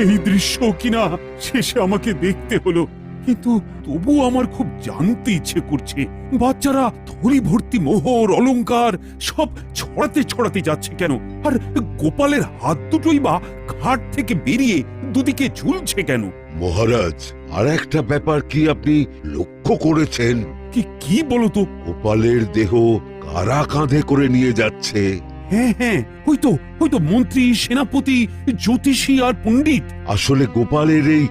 এই দৃশ্য কিনা শেষে আমাকে দেখতে হলো, কিন্তু তবু আমার খুব জানতে ইচ্ছে করছে বাচ্চারা থলি ভর্তি মোহর অলংকার সব ছড়াতে ছড়াতে যাচ্ছে কেন, আর গোপালের হাত দুটোই বা ঘাট থেকে বেরিয়ে দুদিকে ঝুলছে কেন? মহারাজ, আর একটা ব্যাপার কি আপনি লক্ষ্য করেছেন? কি কি বলো তো? গোপালের দেহ কারা কাঁধে করে নিয়ে যাচ্ছে? হ্যাঁ হ্যাঁ, ওই তো মন্ত্রী, সেনাপতি, জ্যোতিষী আর পণ্ডিত। আসলে গোপালের এই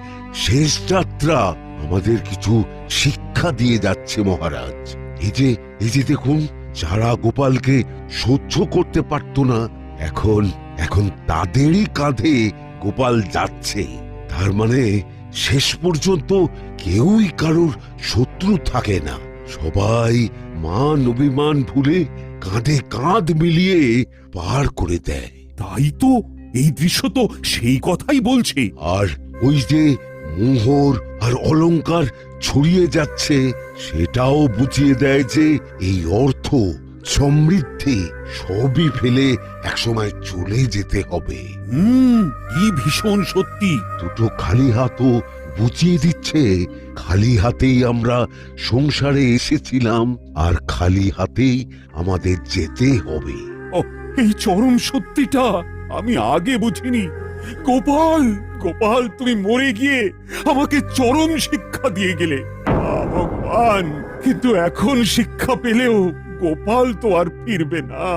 শেষ যাত্রা আমাদের কিছু শিক্ষা দিয়ে যাচ্ছে মহারাজ। এই যে দেখুন, যারা গোপালকে সহ্য করতে পারত না, এখন এখন তাদেরই কাঁধে গোপাল যাচ্ছে। তার মানে শেষ পর্যন্ত কেউই কারোর শত্রু থাকে না, সবাই মান অভিমান ভুলে কাঁধে কাঁধ মিলিয়ে পার করে দেয়। তাই তো, এই দৃশ্য তো সেই কথাই বলছে। আর ওই যে মোহর আর অলংকার ছড়িয়ে যাচ্ছে, সেটাও বুঝিয়ে দেয় যে এই অর্থ, সমৃদ্ধি সবই ফেলে একসময় চলে যেতে হবে। কি ভীষণ সত্যি। দুটো খালি হাতও বুঝিয়ে দিচ্ছে খালি হাতেই আমরা সংসারে এসেছিলাম, আর খালি হাতেই আমাদের যেতে হবে। এই চরম সত্যিটা আমি আগে বুঝিনি। গোপাল, গোপাল, তুমি মরে গিয়ে আমাকে চরম শিক্ষা দিয়ে গেলে। ভগবান, কিন্তু এখন শিক্ষা পেলেও গোপাল তো আর ফিরবে না।